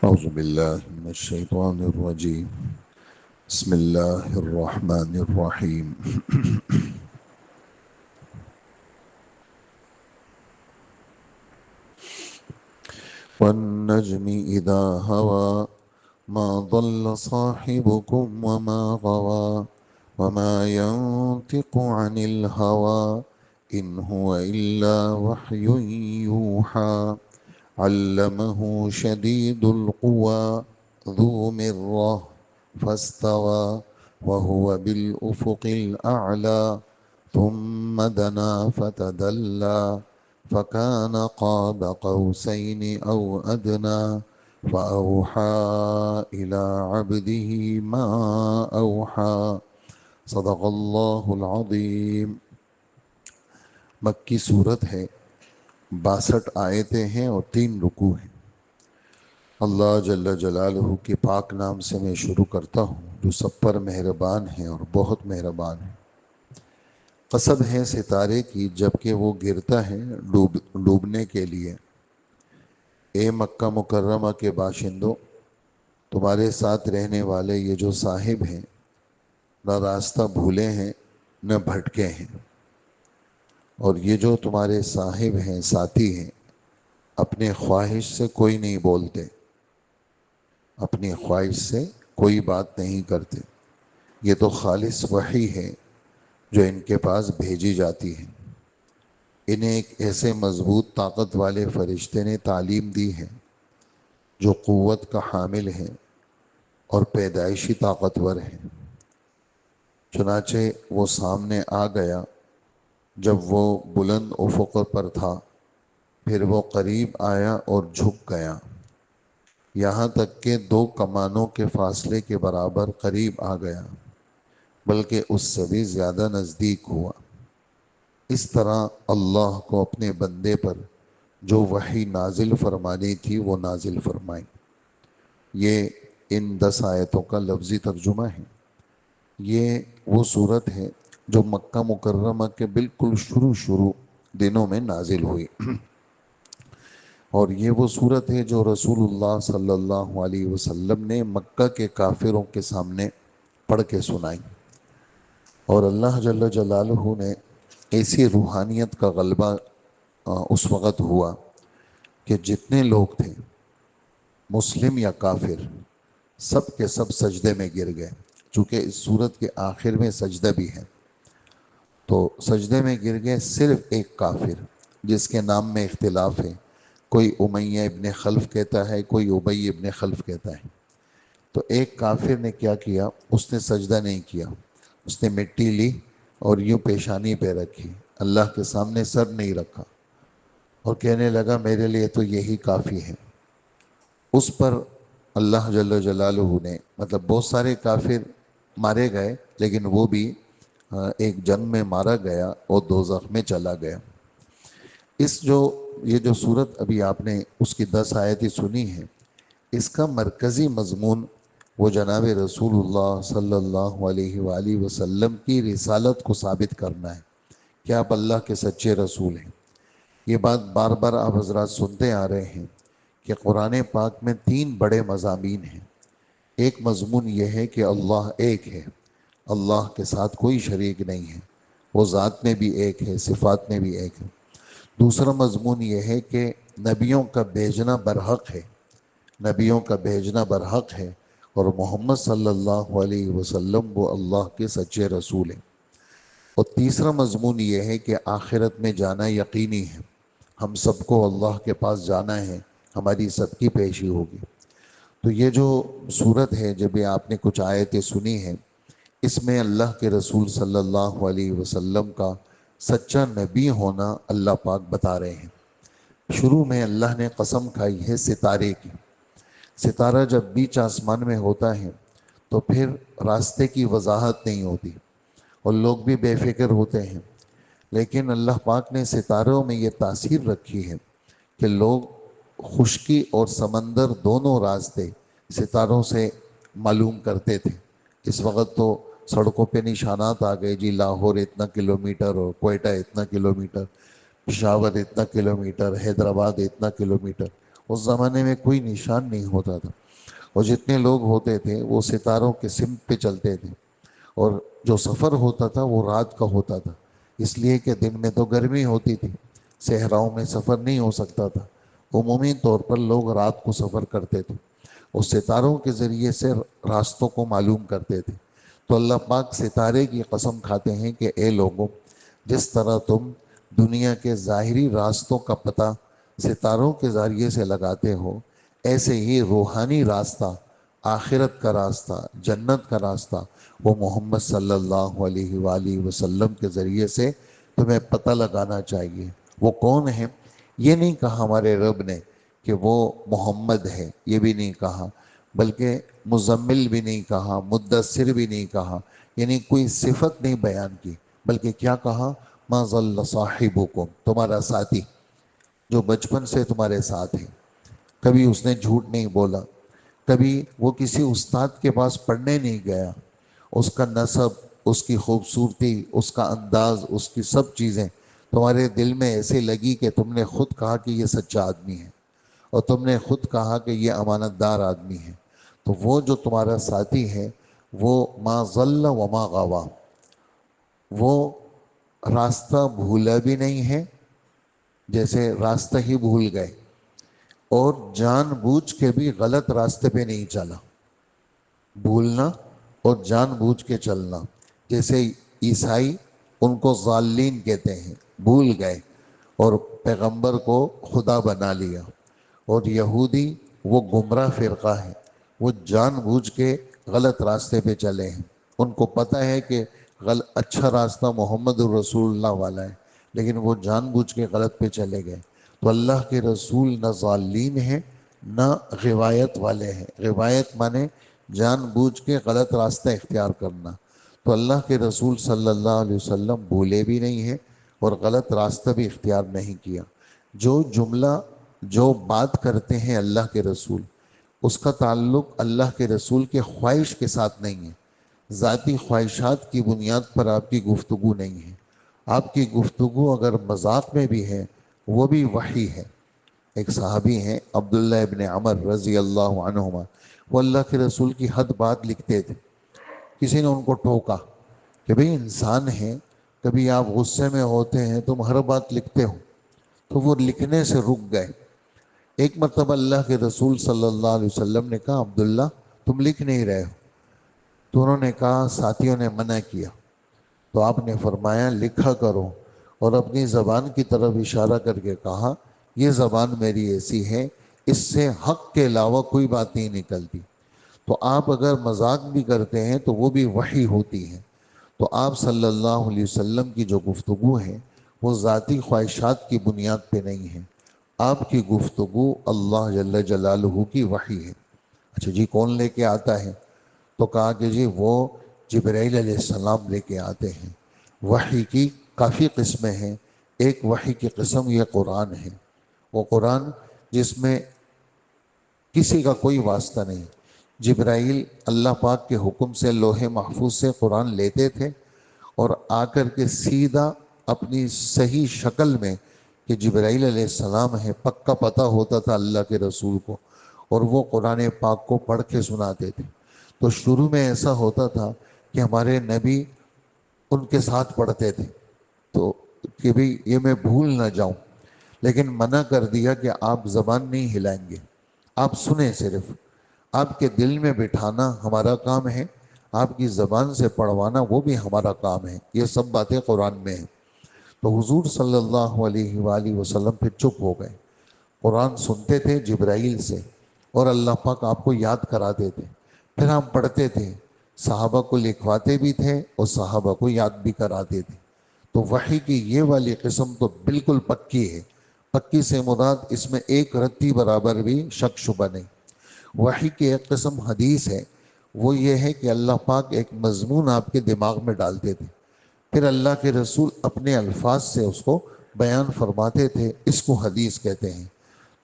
أعوذ بالله من الشيطان الرجيم. بسم الله الرحمن الرحيم. والنجم إذا هوى ما ضل صاحبكم وما غوى وما ينطق عن الهوى إن هو إلا وحي يوحى علمه شديد القوى ذو مرة فاستوى وهو بالأفق الأعلى ثم دنا فتدلى فكان قاب قوسين أو أدنى فأوحى إلى عبده ما أوحى صدق اللہ العظیم. مکی صورت ہے، 62 آیتیں ہیں اور 3 رکوع ہیں. اللہ جل جلالہ کے پاک نام سے میں شروع کرتا ہوں جو سب پر مہربان ہیں اور بہت مہربان ہیں. قسم ہے ستارے کی جبکہ وہ گرتا ہے ڈوبنے کے لیے. اے مکہ مکرمہ کے باشندوں، تمہارے ساتھ رہنے والے یہ جو صاحب ہیں نہ راستہ بھولے ہیں نہ بھٹکے ہیں، اور یہ جو تمہارے صاحب ہیں، ساتھی ہیں، اپنے خواہش سے کوئی نہیں بولتے، اپنی خواہش سے کوئی بات نہیں کرتے. یہ تو خالص وحی ہے جو ان کے پاس بھیجی جاتی ہے. انہیں ایک ایسے مضبوط طاقت والے فرشتے نے تعلیم دی ہے جو قوت کا حامل ہے اور پیدائشی طاقتور ہے. چنانچہ وہ سامنے آ گیا جب وہ بلند افق پر تھا، پھر وہ قریب آیا اور جھک گیا، یہاں تک کہ 2 کمانوں کے فاصلے کے برابر قریب آ گیا، بلکہ اس سے بھی زیادہ نزدیک ہوا. اس طرح اللہ کو اپنے بندے پر جو وحی نازل فرمانی تھی وہ نازل فرمائی. یہ ان 10 آیتوں کا لفظی ترجمہ ہے. یہ وہ صورت ہے جو مکہ مکرمہ کے بالکل شروع دنوں میں نازل ہوئی، اور یہ وہ صورت ہے جو رسول اللہ صلی اللہ علیہ وسلم نے مکہ کے کافروں کے سامنے پڑھ کے سنائی. اور اللہ جل جلالہ نے ایسی روحانیت کا غلبہ اس وقت ہوا کہ جتنے لوگ تھے مسلم یا کافر سب کے سب سجدے میں گر گئے. چونکہ اس صورت کے آخر میں سجدہ بھی ہے تو سجدے میں گر گئے. صرف ایک کافر جس کے نام میں اختلاف ہے، کوئی امیہ ابن خلف کہتا ہے، کوئی ابی ابن خلف کہتا ہے. تو ایک کافر نے کیا کیا، اس نے سجدہ نہیں کیا، اس نے مٹی لی اور یوں پیشانی پہ رکھی، اللہ کے سامنے سر نہیں رکھا، اور کہنے لگا میرے لیے تو یہی کافی ہے. اس پر اللہ جل جلالہ نے بہت سارے کافر مارے گئے، لیکن وہ بھی ایک جنگ میں مارا گیا اور دوزخ میں چلا گیا. یہ جو صورت ابھی آپ نے اس کی 10 آیتیں سنی ہیں، اس کا مرکزی مضمون وہ جناب رسول اللہ صلی اللہ علیہ وآلہ وسلم کی رسالت کو ثابت کرنا ہے کہ آپ اللہ کے سچے رسول ہیں. یہ بات بار بار آپ حضرات سنتے آ رہے ہیں کہ قرآن پاک میں 3 بڑے مضامین ہیں. ایک مضمون یہ ہے کہ اللہ ایک ہے، اللہ کے ساتھ کوئی شریک نہیں ہے، وہ ذات میں بھی ایک ہے، صفات میں بھی ایک ہے. دوسرا مضمون یہ ہے کہ نبیوں کا بھیجنا برحق ہے، نبیوں کا بھیجنا برحق ہے، اور محمد صلی اللہ علیہ وسلم وہ اللہ کے سچے رسول ہیں. اور تیسرا مضمون یہ ہے کہ آخرت میں جانا یقینی ہے، ہم سب کو اللہ کے پاس جانا ہے، ہماری سب کی پیشی ہوگی. تو یہ جو صورت ہے جب آپ نے کچھ آیتیں سنی ہیں، اس میں اللہ کے رسول صلی اللہ علیہ وسلم کا سچا نبی ہونا اللہ پاک بتا رہے ہیں. شروع میں اللہ نے قسم کھائی ہے ستارے کی. ستارہ جب بیچ آسمان میں ہوتا ہے تو پھر راستے کی وضاحت نہیں ہوتی اور لوگ بھی بے فکر ہوتے ہیں، لیکن اللہ پاک نے ستاروں میں یہ تاثیر رکھی ہے کہ لوگ خشکی اور سمندر دونوں راستے ستاروں سے معلوم کرتے تھے. اس وقت تو سڑکوں پہ نشانات آ گئے، جی لاہور اتنا کلومیٹر اور کوئٹہ اتنا کلومیٹر، پشاور اتنا کلومیٹر، حیدرآباد اتنا کلومیٹر. اس زمانے میں کوئی نشان نہیں ہوتا تھا، اور جتنے لوگ ہوتے تھے وہ ستاروں کے سمت پہ چلتے تھے، اور جو سفر ہوتا تھا وہ رات کا ہوتا تھا، اس لیے کہ دن میں تو گرمی ہوتی تھی، صحراؤں میں سفر نہیں ہو سکتا تھا، عمومی طور پر لوگ رات کو سفر کرتے تھے، اور ستاروں کے ذریعے سے راستوں کو معلوم کرتے تھے۔ تو اللہ پاک ستارے کی قسم کھاتے ہیں کہ اے لوگوں، جس طرح تم دنیا کے ظاہری راستوں کا پتہ ستاروں کے ذریعے سے لگاتے ہو، ایسے ہی روحانی راستہ، آخرت کا راستہ، جنت کا راستہ، وہ محمد صلی اللہ علیہ وآلہ وسلم کے ذریعے سے تمہیں پتہ لگانا چاہیے۔ وہ کون ہیں؟ یہ نہیں کہا ہمارے رب نے کہ وہ محمد ہے، یہ بھی نہیں کہا، بلکہ مزمل بھی نہیں کہا، مدثر بھی نہیں کہا، یعنی کوئی صفت نہیں بیان کی، بلکہ کیا کہا؟ ما ضل صاحبکم، تمہارا ساتھی جو بچپن سے تمہارے ساتھ ہے، کبھی اس نے جھوٹ نہیں بولا، کبھی وہ کسی استاد کے پاس پڑھنے نہیں گیا، اس کا نسب، اس کی خوبصورتی، اس کا انداز، اس کی سب چیزیں تمہارے دل میں ایسے لگی کہ تم نے خود کہا کہ یہ سچا آدمی ہے، اور تم نے خود کہا کہ یہ امانت دار آدمی ہے۔ تو وہ جو تمہارا ساتھی ہے وہ ما ضل وما غوا، وہ راستہ بھولا بھی نہیں ہے، جیسے راستہ ہی بھول گئے، اور جان بوجھ کے بھی غلط راستے پہ نہیں چلا۔ بھولنا اور جان بوجھ کے چلنا، جیسے عیسائی ان کو ضالین کہتے ہیں، بھول گئے اور پیغمبر کو خدا بنا لیا، اور یہودی وہ گمراہ فرقہ ہے، وہ جان بوجھ کے غلط راستے پہ چلے ہیں، ان کو پتہ ہے کہ اچھا راستہ محمد الرسول اللہ والا ہے، لیکن وہ جان بوجھ کے غلط پہ چلے گئے۔ تو اللہ کے رسول نہ ضالین ہیں نہ غوایت والے ہیں۔ غوایت مانے جان بوجھ کے غلط راستہ اختیار کرنا، تو اللہ کے رسول صلی اللہ علیہ وسلم بھولے بھی نہیں ہیں اور غلط راستہ بھی اختیار نہیں کیا۔ جو جملہ، جو بات کرتے ہیں اللہ کے رسول، اس کا تعلق اللہ کے رسول کے خواہش کے ساتھ نہیں ہے، ذاتی خواہشات کی بنیاد پر آپ کی گفتگو نہیں ہے۔ آپ کی گفتگو اگر مذاق میں بھی ہے وہ بھی وحی ہے۔ ایک صحابی ہیں عبداللہ ابن عمر رضی اللہ عنہما، وہ اللہ کے رسول کی حد بات لکھتے تھے۔ کسی نے ان کو ٹوکا کہ بھئی انسان ہیں، کبھی آپ غصے میں ہوتے ہیں، تم ہر بات لکھتے ہو، تو وہ لکھنے سے رک گئے۔ ایک مرتبہ اللہ کے رسول صلی اللہ علیہ وسلم نے کہا عبداللہ تم لکھ نہیں رہے ہو، تو انہوں نے کہا ساتھیوں نے منع کیا، تو آپ نے فرمایا لکھا کرو، اور اپنی زبان کی طرف اشارہ کر کے کہا یہ زبان میری ایسی ہے، اس سے حق کے علاوہ کوئی بات نہیں نکلتی۔ تو آپ اگر مذاق بھی کرتے ہیں تو وہ بھی وحی ہوتی ہے۔ تو آپ صلی اللہ علیہ وسلم کی جو گفتگو ہے وہ ذاتی خواہشات کی بنیاد پہ نہیں ہے، آپ کی گفتگو اللہ جل جلالہ کی وحی ہے۔ اچھا جی کون لے کے آتا ہے؟ تو کہا کہ جی وہ جبرائیل علیہ السلام لے کے آتے ہیں۔ وحی کی کافی قسمیں ہیں، ایک وحی کی قسم یہ قرآن ہے، وہ قرآن جس میں کسی کا کوئی واسطہ نہیں۔ جبرائیل اللہ پاک کے حکم سے لوح محفوظ سے قرآن لیتے تھے اور آ کر کے سیدھا اپنی صحیح شکل میں کہ جبرائیل علیہ السلام ہے پکا پتہ ہوتا تھا اللہ کے رسول کو، اور وہ قرآن پاک کو پڑھ کے سناتے تھے۔ تو شروع میں ایسا ہوتا تھا کہ ہمارے نبی ان کے ساتھ پڑھتے تھے، تو کہ بھی یہ میں بھول نہ جاؤں، لیکن منع کر دیا کہ آپ زبان نہیں ہلائیں گے، آپ سنیں، صرف آپ کے دل میں بٹھانا ہمارا کام ہے، آپ کی زبان سے پڑھوانا وہ بھی ہمارا کام ہے، یہ سب باتیں قرآن میں ہیں۔ تو حضور صلی اللہ علیہ وآلہ وسلم پھر چپ ہو گئے، قرآن سنتے تھے جبرائیل سے، اور اللہ پاک آپ کو یاد کراتے تھے، پھر آپ پڑھتے تھے، صحابہ کو لکھواتے بھی تھے اور صحابہ کو یاد بھی کراتے تھے۔ تو وحی کی یہ والی قسم تو بالکل پکی ہے، پکی سے مراد اس میں ایک رتی برابر بھی شک شبہ نہیں۔ وحی کی ایک قسم حدیث ہے، وہ یہ ہے کہ اللہ پاک ایک مضمون آپ کے دماغ میں ڈالتے تھے، پھر اللہ کے رسول اپنے الفاظ سے اس کو بیان فرماتے تھے، اس کو حدیث کہتے ہیں۔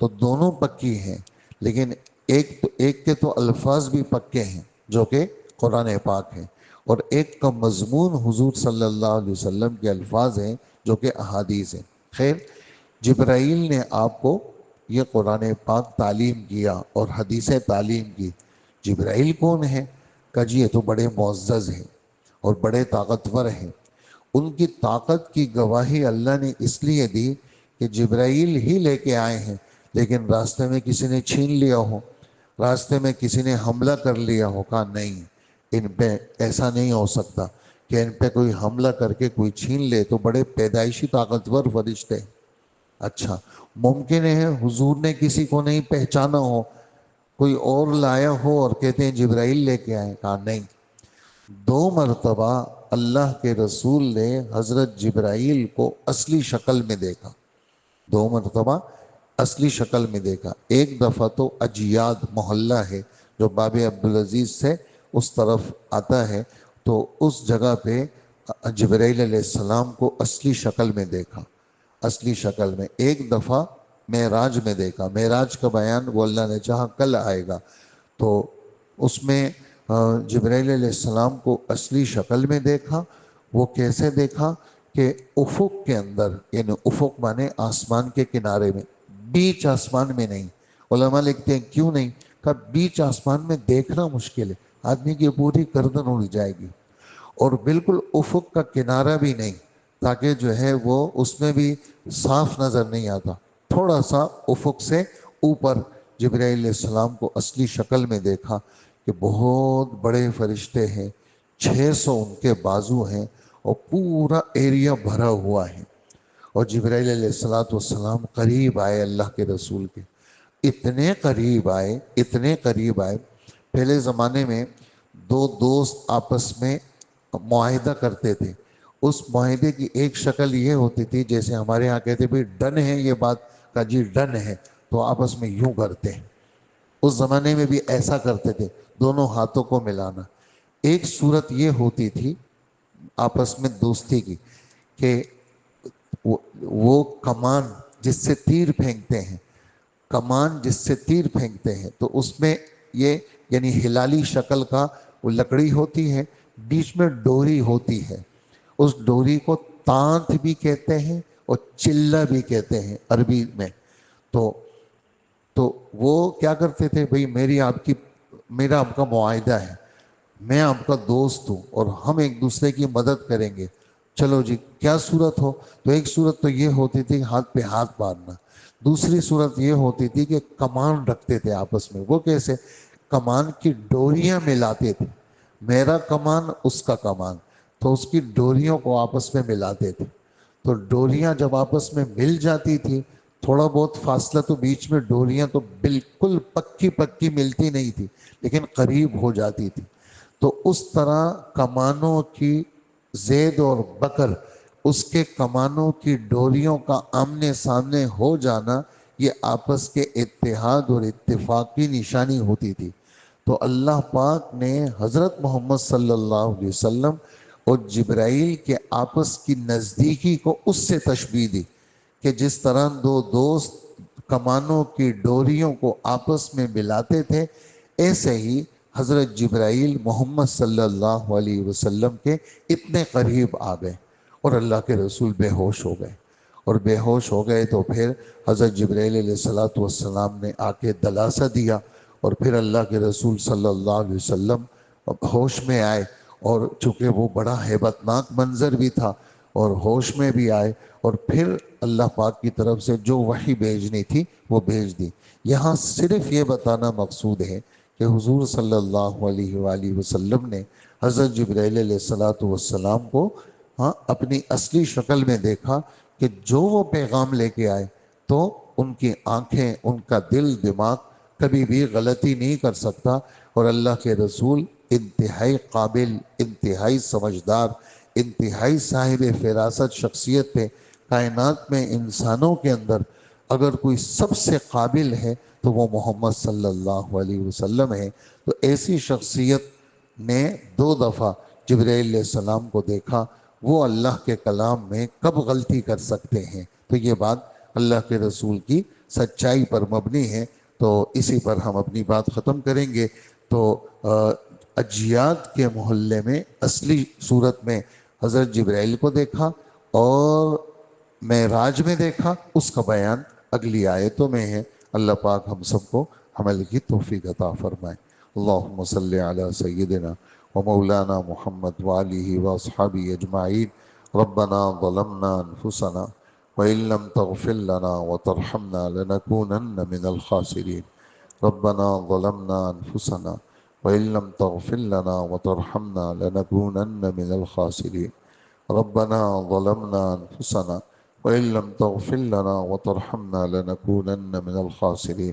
تو دونوں پکی ہیں، لیکن ایک کے تو الفاظ بھی پکے ہیں جو کہ قرآن پاک ہیں، اور ایک کا مضمون حضور صلی اللہ علیہ وسلم کے الفاظ ہیں جو کہ احادیث ہیں۔ خیر، جبرائیل نے آپ کو یہ قرآن پاک تعلیم کیا اور حدیثیں تعلیم کی۔ جبرائیل کون ہے؟ کہ جی یہ تو بڑے معزز ہیں اور بڑے طاقتور ہیں۔ ان کی طاقت کی گواہی اللہ نے اس لیے دی کہ جبرائیل ہی لے کے آئے ہیں، لیکن راستے میں کسی نے چھین لیا ہو، راستے میں کسی نے حملہ کر لیا ہو، کہا نہیں، ان پہ ایسا نہیں ہو سکتا کہ ان پہ کوئی حملہ کر کے کوئی چھین لے، تو بڑے پیدائشی طاقتور فرشتے ہیں۔ اچھا، ممکن ہے حضور نے کسی کو نہیں پہچانا ہو، کوئی اور لایا ہو اور کہتے ہیں جبرائیل لے کے آئے، کہا نہیں، 2 مرتبہ اللہ کے رسول نے حضرت جبرائیل کو اصلی شکل میں دیکھا، 2 مرتبہ اصلی شکل میں دیکھا۔ ایک دفعہ تو اجیاد محلہ ہے جو باب عبدالعزیز سے اس طرف آتا ہے، تو اس جگہ پہ جبرائیل علیہ السلام کو اصلی شکل میں دیکھا، اصلی شکل میں۔ ایک دفعہ معراج میں دیکھا، معراج کا بیان وہ اللہ نے چاہا کل آئے گا، تو اس میں جبرائیل علیہ السلام کو اصلی شکل میں دیکھا۔ وہ کیسے دیکھا کہ افق کے اندر، یعنی افق مانے آسمان کے کنارے میں، بیچ آسمان میں نہیں۔ علماء لکھتے ہیں کیوں نہیں؟ کہ بیچ آسمان میں دیکھنا مشکل ہے، آدمی کی پوری گردن اڑ جائے گی، اور بالکل افق کا کنارہ بھی نہیں، تاکہ جو ہے وہ اس میں بھی صاف نظر نہیں آتا، تھوڑا سا افق سے اوپر جبرائیل علیہ السلام کو اصلی شکل میں دیکھا کہ بہت بڑے فرشتے ہیں، 600 ان کے بازو ہیں اور پورا ایریا بھرا ہوا ہے۔ اور جبرائیل علیہ السلام قریب آئے اللہ کے رسول کے، اتنے قریب آئے، اتنے قریب آئے۔ پہلے زمانے میں 2 دوست آپس میں معاہدہ کرتے تھے، اس معاہدے کی ایک شکل یہ ہوتی تھی، جیسے ہمارے ہاں کہتے بھی ڈن ہے یہ بات، کا جی ڈن ہے، تو آپس میں یوں کرتے ہیں۔ اس زمانے میں بھی ایسا کرتے تھے، دونوں ہاتھوں کو ملانا۔ ایک صورت یہ ہوتی تھی آپس میں دوستی کی کہ وہ کمان جس سے تیر پھینکتے ہیں، کمان جس سے تیر پھینکتے ہیں، تو اس میں یہ یعنی ہلالی شکل کا وہ لکڑی ہوتی ہے، بیچ میں ڈوری ہوتی ہے، اس ڈوری کو تانت بھی کہتے ہیں اور چلہ بھی کہتے ہیں عربی میں۔ تو وہ کیا کرتے تھے، بھئی میرا آپ کا معاہدہ ہے، میں آپ کا دوست ہوں اور ہم ایک دوسرے کی مدد کریں گے، چلو جی کیا صورت ہو؟ تو ایک صورت تو یہ ہوتی تھی ہاتھ پہ ہاتھ مارنا، دوسری صورت یہ ہوتی تھی کہ کمان رکھتے تھے آپس میں۔ وہ کیسے؟ کمان کی ڈوریاں ملاتے تھے، میرا کمان اس کا کمان، تو اس کی ڈوریوں کو آپس میں ملاتے تھے۔ تو ڈوریاں جب آپس میں مل جاتی تھی، تھوڑا بہت فاصلہ تو بیچ میں، ڈوریاں تو بالکل پکی پکی ملتی نہیں تھی لیکن قریب ہو جاتی تھی، تو اس طرح کمانوں کی زید اور بکر، اس کے کمانوں کی ڈوریوں کا آمنے سامنے ہو جانا، یہ آپس کے اتحاد اور اتفاق کی نشانی ہوتی تھی۔ تو اللہ پاک نے حضرت محمد صلی اللہ علیہ وسلم اور جبرائیل کے آپس کی نزدیکی کو اس سے تشبیہ دی کہ جس طرح 2 دوست کمانوں کی ڈوریوں کو آپس میں ملاتے تھے، ایسے ہی حضرت جبرائیل محمد صلی اللہ علیہ وسلم کے اتنے قریب آ گئے اور اللہ کے رسول بے ہوش ہو گئے، اور بے ہوش ہو گئے تو پھر حضرت جبرائیل علیہ السلام نے آ کے دلاسا دیا، اور پھر اللہ کے رسول صلی اللہ علیہ وسلم ہوش میں آئے، اور چونکہ وہ بڑا ہیبت ناک منظر بھی تھا، اور ہوش میں بھی آئے، اور پھر اللہ پاک کی طرف سے جو وحی بھیجنی تھی وہ بھیج دی۔ یہاں صرف یہ بتانا مقصود ہے کہ حضور صلی اللہ علیہ وآلہ وسلم نے حضرت جبرائیل علیہ السلام کو اپنی اصلی شکل میں دیکھا کہ جو وہ پیغام لے کے آئے، تو ان کی آنکھیں، ان کا دل دماغ کبھی بھی غلطی نہیں کر سکتا، اور اللہ کے رسول انتہائی قابل، انتہائی سمجھدار، انتہائی صاحب فراست شخصیت تھے۔ کائنات میں انسانوں کے اندر اگر کوئی سب سے قابل ہے تو وہ محمد صلی اللہ علیہ وسلم ہے۔ تو ایسی شخصیت نے 2 دفعہ جبرائیل علیہ السلام کو دیکھا، وہ اللہ کے کلام میں کب غلطی کر سکتے ہیں؟ تو یہ بات اللہ کے رسول کی سچائی پر مبنی ہے۔ تو اسی پر ہم اپنی بات ختم کریں گے۔ تو اجیاد کے محلے میں اصلی صورت میں حضرت جبرائیل کو دیکھا اور معراج میں دیکھا، اس کا بیان اگلی آیتوں میں ہے۔ اللہ پاک ہم سب کو عمل کی توفیق عطا فرمائے۔ اللہم صلی علی سیدنا و مولانا محمد وآلہ واصحابہ اجمعین۔ ربنا ظلمنا انفسنا وإن لم تغفر لنا وترحمنا لنكونن من الخاسرين۔ ربنا ظلمنا انفسنا وإن لم تغفر لنا وترحمنا لنكونن من الخاسرين۔ ربنا ظلمنا انفسنا وإن لم تغفر لنا وترحمنا لنكونن من الخاسرين۔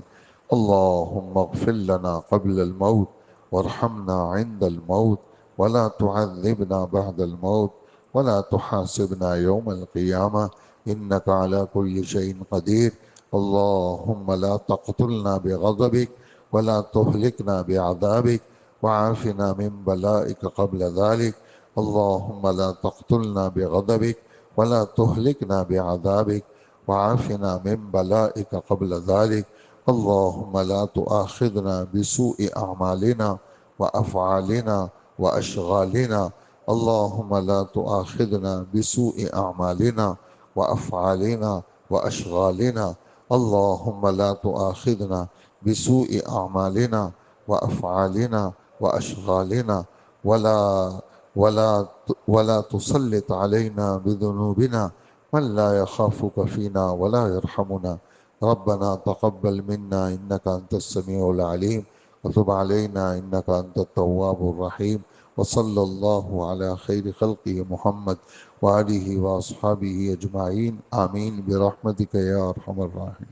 اللهم اغفر لنا قبل الموت وارحمنا عند الموت ولا تعذبنا بعد الموت ولا تحاسبنا يوم القيامة إنك على كل شيء قدير۔ اللهم لا تقتلنا بغضبك ولا تهلكنا بعذابك وعافنا من بلائك قبل ذلك۔ اللهم لا تقتلنا بغضبك ولا تهلكنا بعذابك وعافنا من بلائك قبل ذلك۔ اللهم لا تؤاخذنا بسوء أعمالنا وأفعالنا وأشغالنا۔ اللهم لا تؤاخذنا بسوء أعمالنا وأفعالنا وأشغالنا۔ اللهم لا تؤاخذنا بسوء أعمالنا وأفعالنا وأشغالنا ولا ولا ولا تسلط علينا بذنوبنا من لا يخافك فينا ولا يرحمنا۔ ربنا تقبل منا إنك أنت السميع العليم وتب علينا إنك أنت التواب الرحيم۔ وصلى الله على خير خلقه محمد وآله وأصحابه أجمعين آمين برحمتك يا أرحم الراحمين۔